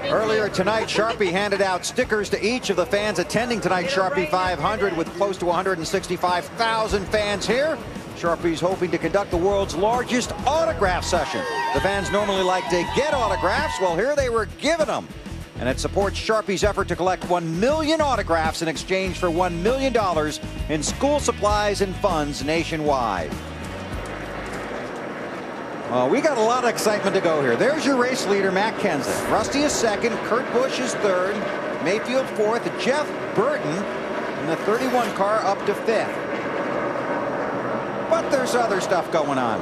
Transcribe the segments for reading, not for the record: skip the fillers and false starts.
Earlier tonight, Sharpie handed out stickers to each of the fans attending tonight's Sharpie 500 with close to 165,000 fans here. Sharpie's hoping to conduct the world's largest autograph session. The fans normally like to get autographs. Well, here they were given them. And it supports Sharpie's effort to collect 1 million autographs in exchange for $1 million in school supplies and funds nationwide. Well, we got a lot of excitement to go here. There's your race leader, Matt Kenseth. Rusty is second. Kurt Busch is third. Mayfield fourth. Jeff Burton in the 31 car up to fifth. But there's other stuff going on.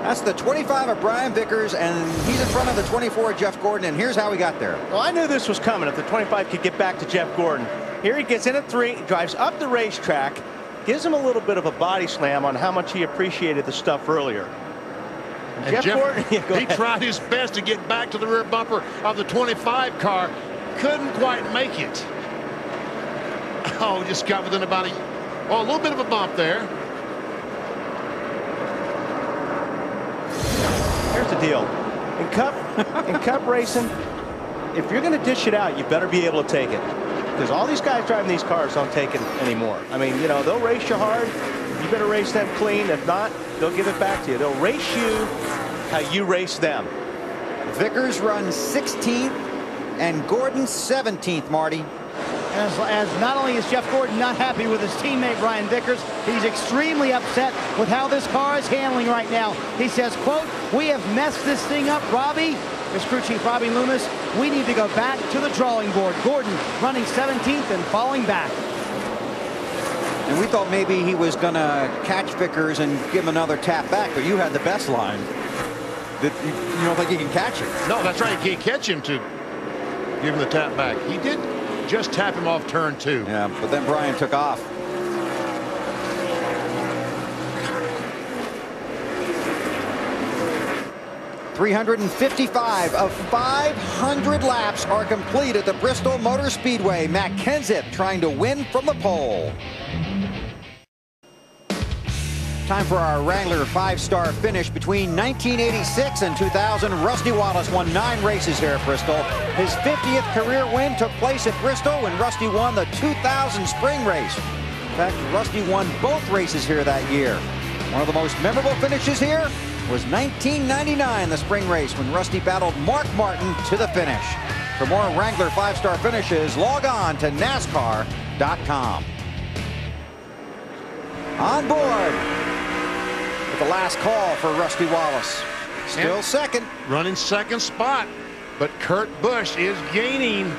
That's the 25 of Brian Vickers, and he's in front of the 24 of Jeff Gordon, and here's how he got there. Well, I knew this was coming if the 25 could get back to Jeff Gordon. Here he gets in at 3, drives up the racetrack, gives him a little bit of a body slam on how much he appreciated the stuff earlier. And Jeff Gordon, he tried his best to get back to the rear bumper of the 25 car. Couldn't quite make it. Oh, just got within about a little bit of a bump there. Here's the deal. In cup racing, if you're going to dish it out, you better be able to take it. Because all these guys driving these cars don't take it anymore. I mean, you know, they'll race you hard. You better race them clean. If not, they'll give it back to you. They'll race you how you race them. Vickers runs 16th and Gordon 17th, Marty. As not only is Jeff Gordon not happy with his teammate Brian Vickers, he's extremely upset with how this car is handling right now. He says, quote, "We have messed this thing up, Robbie." His crew chief Robbie Loomis, "We need to go back to the drawing board." Gordon running 17th and falling back. And we thought maybe he was going to catch Vickers and give him another tap back, but you had the best line that you don't think he can catch it. No, that's right. You can't catch him to give him the tap back. He did just tap him off turn 2. Yeah, but then Brian took off. .355 of 500 laps are complete at the Bristol Motor Speedway. Matt Kenseth trying to win from the pole. Time for our Wrangler 5-star finish. Between 1986 and 2000, Rusty Wallace won 9 races here at Bristol. His 50th career win took place at Bristol when Rusty won the 2000 spring race. In fact, Rusty won both races here that year. One of the most memorable finishes here was 1999, the spring race, when Rusty battled Mark Martin to the finish. For more Wrangler 5-star finishes, log on to NASCAR.com. On board with the last call for Rusty Wallace. Still second. Running second spot, but Kurt Busch is gaining.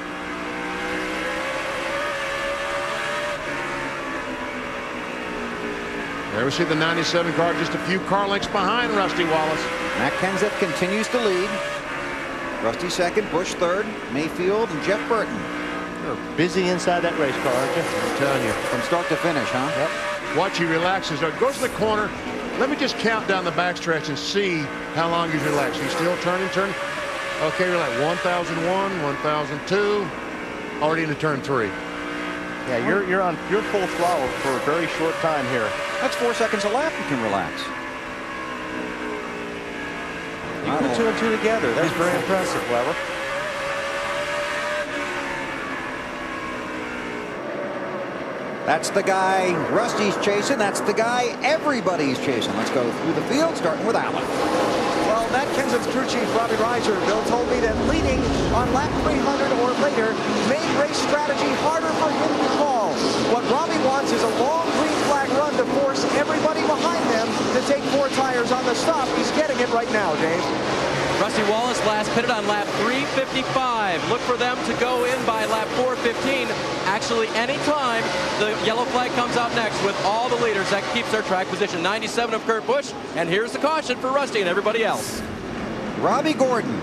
There we see the 97 car just a few car lengths behind Rusty Wallace. Matt Kenseth continues to lead. Rusty second, Busch third, Mayfield and Jeff Burton. You're busy inside that race car, aren't you? I'm telling you. From start to finish, huh? Yep. Watch, he relaxes. Goes to the corner. Let me just count down the backstretch and see how long he's relaxed. He's still turning. Okay, you're like 1001, 1002. Already into turn 3. Yeah, you're full throttle for a very short time here. That's 4 seconds a lap. You can relax. You put 2 and 2 together. That's very impressive, Weber. That's the guy Rusty's chasing. That's the guy everybody's chasing. Let's go through the field, starting with Allen. Well, Matt Kenseth's crew chief, Robbie Reiser, Bill told me that leading on lap 300 or later made race strategy harder for him to call. What Robbie wants is a long green flag run to force everybody behind them to take 4 tires on the stop. He's getting it right now, Dave. Rusty Wallace last pitted on lap 355. Look for them to go in by lap 415. Actually, anytime the yellow flag comes out next with all the leaders, that keeps their track position. 97 of Kurt Busch, and here's the caution for Rusty and everybody else. Robbie Gordon.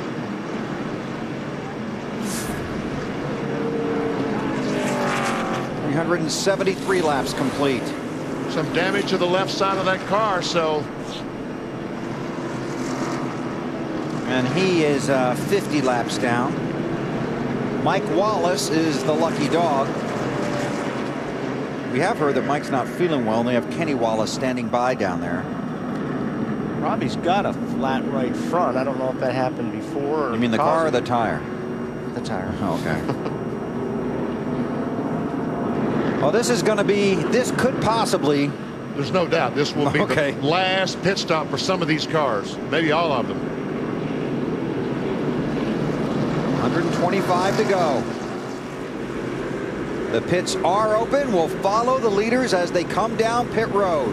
.373 laps complete. Some damage to the left side of that car, so. And he is 50 laps down. Mike Wallace is the lucky dog. We have heard that Mike's not feeling well, and they have Kenny Wallace standing by down there. Robbie's got a flat right front. I don't know if that happened before. You mean the car or the tire? the tire. Okay. Well, this is going to be, this could possibly. There's no doubt this will be the last pit stop for some of these cars, maybe all of them. 125 to go. The pits are open. We'll follow the leaders as they come down pit road.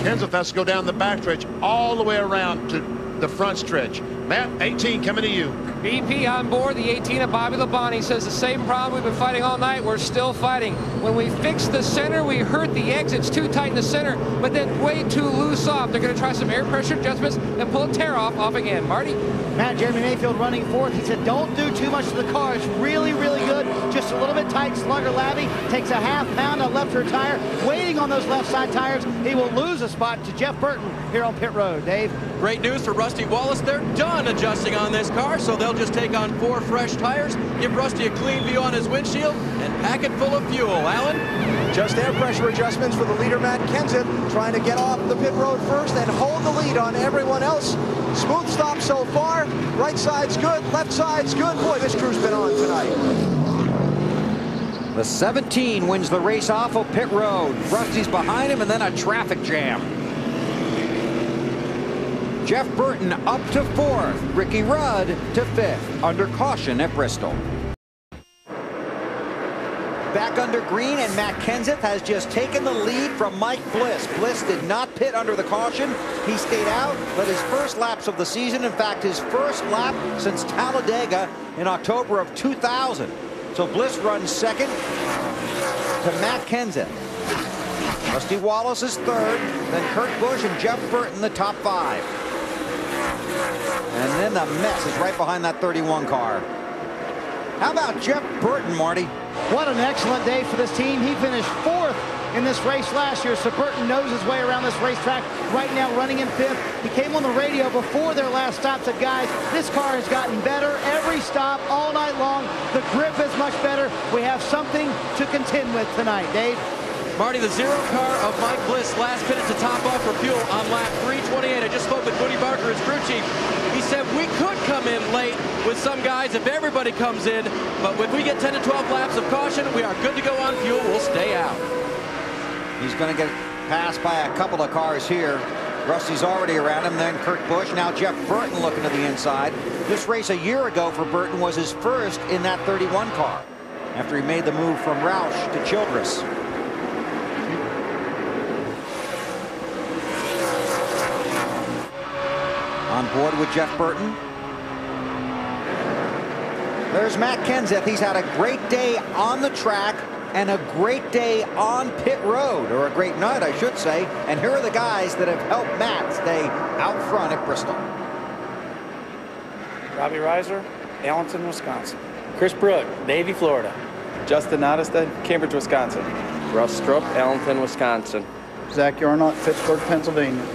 Kenseth has to go down the backstretch all the way around to the front stretch. Matt, 18 coming to you. BP on board, the 18 of Bobby Labonte says the same problem we've been fighting all night. We're still fighting. When we fix the center, we hurt the exits too tight in the center, but then way too loose off. They're going to try some air pressure adjustments and pull a tear off again. Marty? Matt, Jeremy Mayfield running fourth. He said, don't do too much to the car. It's really, really good. Just a little bit tight. Slugger Labby takes a half pound on left rear tire, waiting on those left side tires. He will lose a spot to Jeff Burton here on pit road. Dave? Great news for Rusty Wallace. They're done adjusting on this car, so they'll just take on 4 fresh tires, give Rusty a clean view on his windshield, and pack it full of fuel. Alan? Just air pressure adjustments for the leader, Matt Kenseth, trying to get off the pit road first and hold the lead on everyone else. Smooth stop so far. Right side's good, left side's good. Boy, this crew's been on tonight. The 17 wins the race off of pit road. Rusty's behind him, and then a traffic jam. Jeff Burton up to 4th. Ricky Rudd to 5th under caution at Bristol. Back under green, and Matt Kenseth has just taken the lead from Mike Bliss. Bliss did not pit under the caution. He stayed out, led his first laps of the season. In fact, his first lap since Talladega in October of 2000. So Bliss runs second to Matt Kenseth. Rusty Wallace is 3rd, then Kurt Busch and Jeff Burton the top 5. And then the mess is right behind that 31 car. How about Jeff Burton, Marty? What an excellent day for this team. He finished 4th in this race last year, so Burton knows his way around this racetrack. Right now running in 5th. He came on the radio before their last stop, said, guys, this car has gotten better every stop all night long. The grip is much better. We have something to contend with tonight. Dave? Marty, the 0 car of Mike Bliss last pitted to top off for fuel on lap 328. I just spoke with Woody Barker, his crew chief. He said we could come in late with some guys if everybody comes in, but if we get 10 to 12 laps of caution, we are good to go on fuel. We'll stay out. He's going to get passed by a couple of cars here. Rusty's already around him, then Kurt Busch. Now Jeff Burton looking to the inside. This race a year ago for Burton was his first in that 31 car after he made the move from Roush to Childress. On board with Jeff Burton. There's Matt Kenseth. He's had a great day on the track and a great day on pit road, or a great night, I should say. And here are the guys that have helped Matt stay out front at Bristol. Robbie Reiser, Allenton, Wisconsin. Chris Brook, Davie, Florida. Justin Nottestad, Cambridge, Wisconsin. Russ Strupp, Allenton, Wisconsin. Zach Yarnott, Pittsburgh, Pennsylvania.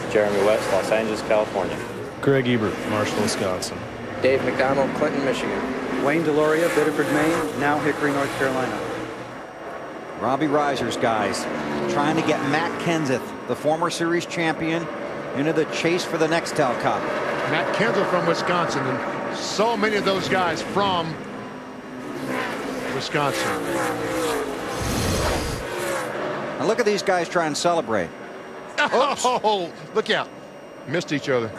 Jeremy West, Los Angeles, California. Greg Ebert, Marshall, Wisconsin. Dave McDonald, Clinton, Michigan. Wayne Deloria, Biddeford, Maine, now Hickory, North Carolina. Robbie Reiser's guys trying to get Matt Kenseth, the former series champion, into the chase for the Nextel Cup. Matt Kenseth from Wisconsin, and so many of those guys from Wisconsin. And look at these guys try and celebrate. Oh, look out. Missed each other.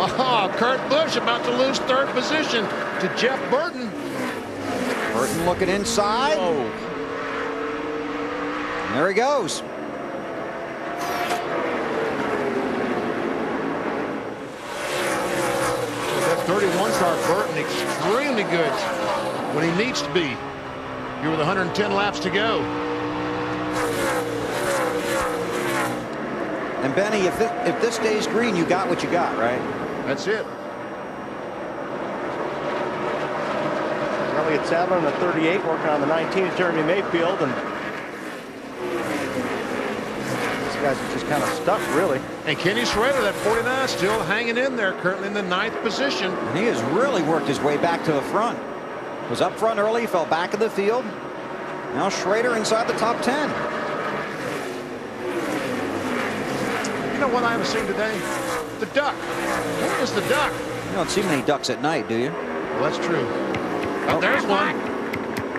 Oh, Kurt Busch about to lose 3rd position to Jeff Burton. Burton looking inside. Oh. And there he goes. That 31 car, Burton, extremely good when he needs to be. Here with 110 laps to go. And Benny, if this stays green, you got what you got, right? That's it. Elliott Sadler on the 38, working on the 19 is Jeremy Mayfield, and these guys are just kind of stuck, really. And Kenny Schrader, that 49, still hanging in there, currently in the 9th position. And he has really worked his way back to the front. Was up front early, fell back in the field. Now Schrader inside the top 10. You know what I haven't seen today? The duck. Where is the duck? You don't see many ducks at night, do you? Well, that's true. Oh, there's one.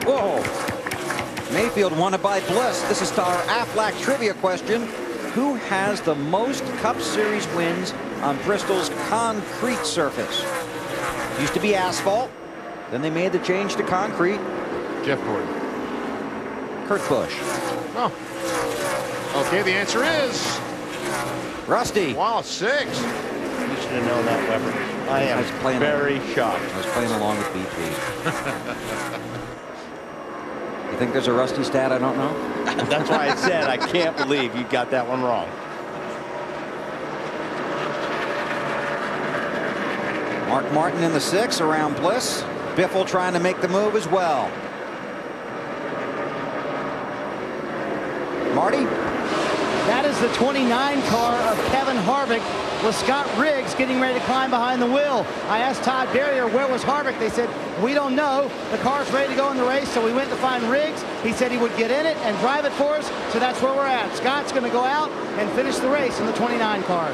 Whoa. Mayfield won it by Bliss. This is our Aflac trivia question. Who has the most Cup Series wins on Bristol's concrete surface? Used to be asphalt. Then they made the change to concrete. Jeff Gordon. Kurt Busch. Oh. Okay, the answer is Rusty. Wallace, 6. You should have known that, Weber. I am very shocked. I was playing along with BP. You think there's a Rusty stat I don't know? That's why I said I can't believe you got that one wrong. Mark Martin in the 6 around Bliss. Biffle trying to make the move as well. Marty? That is the 29 car of Kevin Harvick with Scott Riggs getting ready to climb behind the wheel. I asked Todd Berrier where was Harvick. They said, we don't know. The car's ready to go in the race, so we went to find Riggs. He said he would get in it and drive it for us, so that's where we're at. Scott's going to go out and finish the race in the 29 car.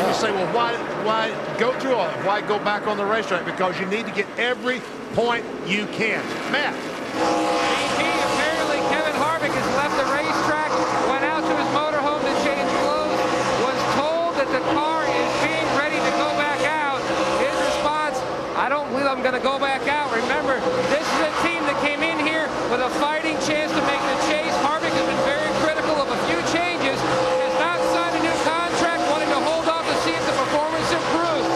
You say, well, why go through all that? Why go back on the racetrack? Because you need to get every point you can. Matt. Apparently Kevin Harvick has left the racetrack, went out to his motorhome to change clothes, was told that the car is being ready to go back out. His response, I don't believe I'm going to go back out. Remember, this is a team that came in here with a fighting chance to make the chase. Harvick has been very critical of a few changes, has not signed a new contract, wanting to hold off to see if the performance improves.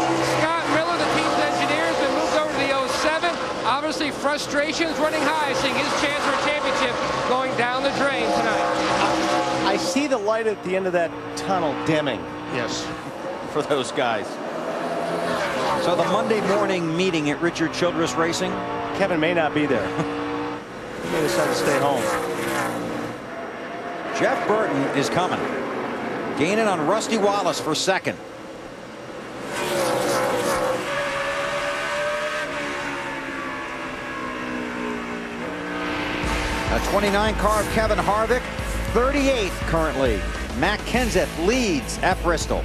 Scott Miller, the team's engineer, has been moved over to the 07. Obviously, frustration's running high, seeing his chance for a championship going down the drain tonight. I see the light at the end of that tunnel dimming. Yes. For those guys. So the Monday morning meeting at Richard Childress Racing. Kevin may not be there. He may decide to stay home. Jeff Burton is coming. Gaining on Rusty Wallace for second. A 29 car of Kevin Harvick, 38th currently. Matt Kenseth leads at Bristol.